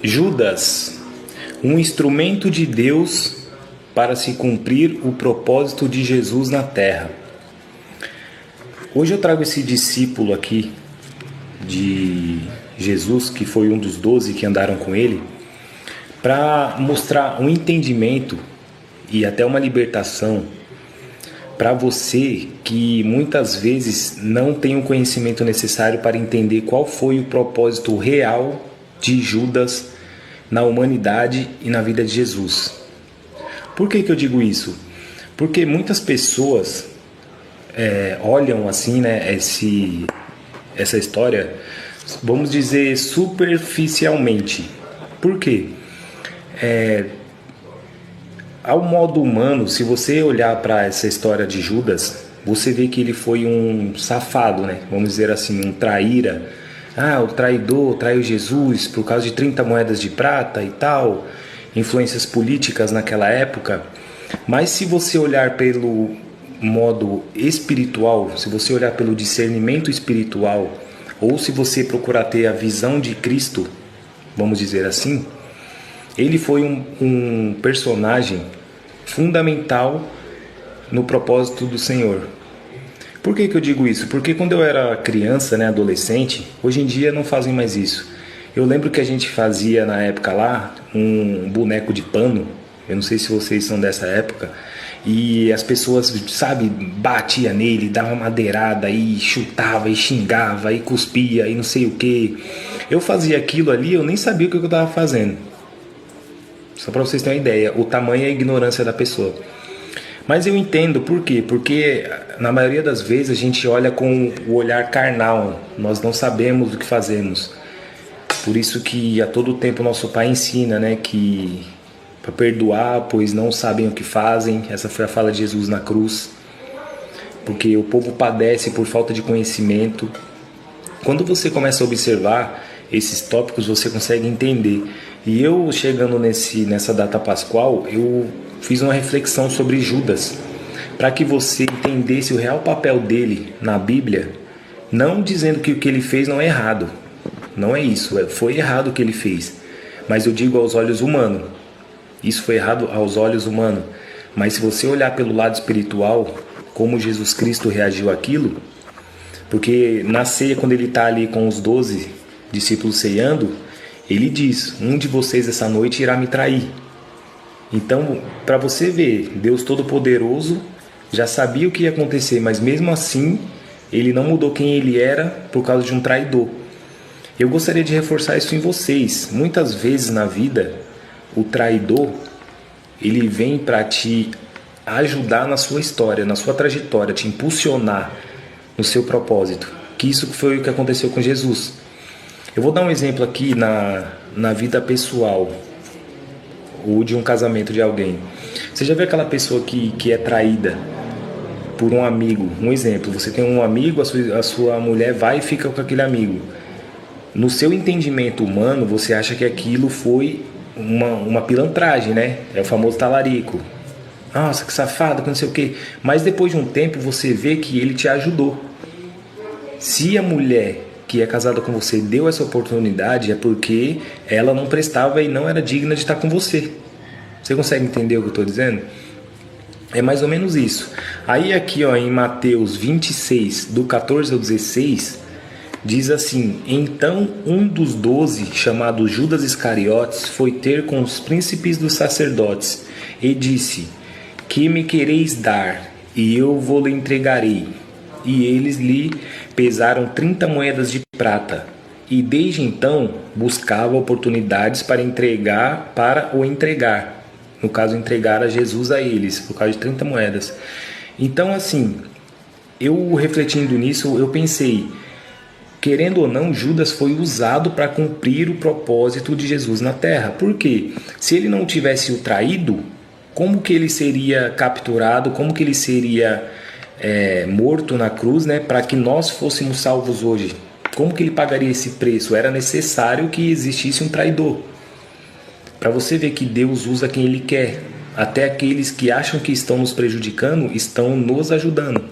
Judas, um instrumento de Deus para se cumprir o propósito de Jesus na terra. Hoje eu trago esse discípulo aqui de Jesus, que foi um dos 12 que andaram com ele, para mostrar um entendimento e até uma libertação para você que muitas vezes não tem o conhecimento necessário para entender qual foi o propósito real de Judas na humanidade e na vida de Jesus. Por que eu digo isso? Porque muitas pessoas olham assim, essa história, vamos dizer, superficialmente. Por quê? Ao modo humano, se você olhar para essa história de Judas, você vê que ele foi um safado, né? Vamos dizer assim, um traíra. O traidor traiu Jesus por causa de 30 moedas de prata e tal, influências políticas naquela época. Mas se você olhar pelo modo espiritual, se você olhar pelo discernimento espiritual, ou se você procurar ter a visão de Cristo, vamos dizer assim, ele foi um personagem fundamental no propósito do Senhor. Por que eu digo isso? Porque quando eu era criança, adolescente, hoje em dia não fazem mais isso. Eu lembro que a gente fazia na época lá um boneco de pano, eu não sei se vocês são dessa época, e as pessoas, batia nele, dava madeirada, e chutava, e xingava, e cuspia, e não sei o que. Eu fazia aquilo ali, eu nem sabia o que eu estava fazendo. Só para vocês terem uma ideia, o tamanho e a ignorância da pessoa. Mas eu entendo por quê? Porque na maioria das vezes a gente olha com o olhar carnal, nós não sabemos o que fazemos. Por isso que a todo tempo nosso Pai ensina, que para perdoar, pois não sabem o que fazem. Essa foi a fala de Jesus na cruz. Porque o povo padece por falta de conhecimento. Quando você começa a observar esses tópicos, você consegue entender. E eu, chegando nessa data pascual, eu fiz uma reflexão sobre Judas, para que você entendesse o real papel dele na Bíblia, não dizendo que o que ele fez não é errado. Não é isso, foi errado o que ele fez. Mas eu digo aos olhos humanos. Isso foi errado aos olhos humanos. Mas se você olhar pelo lado espiritual, como Jesus Cristo reagiu àquilo, porque na ceia, quando ele está ali com os 12 discípulos ceando, ele diz: um de vocês essa noite irá me trair. Então, para você ver, Deus Todo-Poderoso já sabia o que ia acontecer, mas mesmo assim, ele não mudou quem ele era por causa de um traidor. Eu gostaria de reforçar isso em vocês. Muitas vezes na vida, o traidor, ele vem para te ajudar na sua história, na sua trajetória, te impulsionar no seu propósito. Que isso foi o que aconteceu com Jesus. Eu vou dar um exemplo aqui na vida pessoal, ou de um casamento de alguém. Você já viu aquela pessoa que é traída por um amigo? Um exemplo, você tem um amigo, a sua mulher vai e fica com aquele amigo. No seu entendimento humano, você acha que aquilo foi uma pilantragem, É o famoso talarico. Nossa, que safado, que não sei o quê. Mas depois de um tempo, você vê que ele te ajudou. Se a mulher que é casada com você deu essa oportunidade, é porque ela não prestava e não era digna de estar com você. Você consegue entender o que eu estou dizendo? É mais ou menos isso. Aí aqui em Mateus 26, do 14 ao 16, diz assim: então um dos 12, chamado Judas Iscariotes, foi ter com os príncipes dos sacerdotes e disse: que me quereis dar, e eu vou-lhe entregarei. E eles lhe pesaram 30 moedas de prata. E desde então buscava oportunidades para o entregar. No caso, entregar a Jesus a eles, por causa de 30 moedas. Então, eu refletindo nisso, eu pensei, querendo ou não, Judas foi usado para cumprir o propósito de Jesus na terra. Por quê? Se ele não tivesse o traído, como que ele seria capturado? Como que ele seria morto na cruz, para que nós fôssemos salvos hoje? Como que ele pagaria esse preço? Era necessário que existisse um traidor. Para você ver que Deus usa quem Ele quer. Até aqueles que acham que estão nos prejudicando, estão nos ajudando.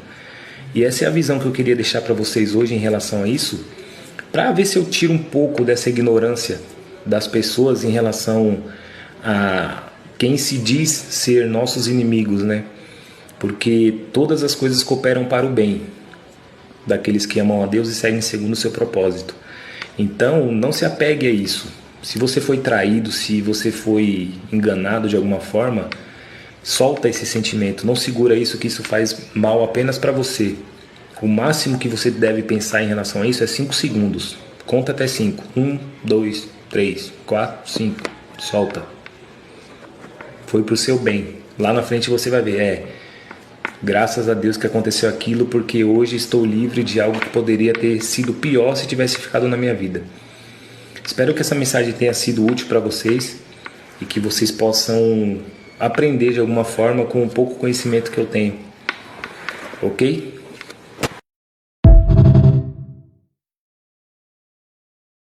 E essa é a visão que eu queria deixar para vocês hoje em relação a isso, para ver se eu tiro um pouco dessa ignorância das pessoas em relação a quem se diz ser nossos inimigos, né? Porque todas as coisas cooperam para o bem daqueles que amam a Deus e seguem segundo o seu propósito. Então, não se apegue a isso. Se você foi traído, se você foi enganado de alguma forma, solta esse sentimento, não segura isso, que isso faz mal apenas para você. O máximo que você deve pensar em relação a isso é 5 segundos. Conta até 5. 1, 2, 3, 4, 5. Solta. Foi pro seu bem. Lá na frente você vai ver, graças a Deus que aconteceu aquilo, porque hoje estou livre de algo que poderia ter sido pior se tivesse ficado na minha vida. Espero que essa mensagem tenha sido útil para vocês e que vocês possam aprender de alguma forma com o pouco conhecimento que eu tenho. Ok?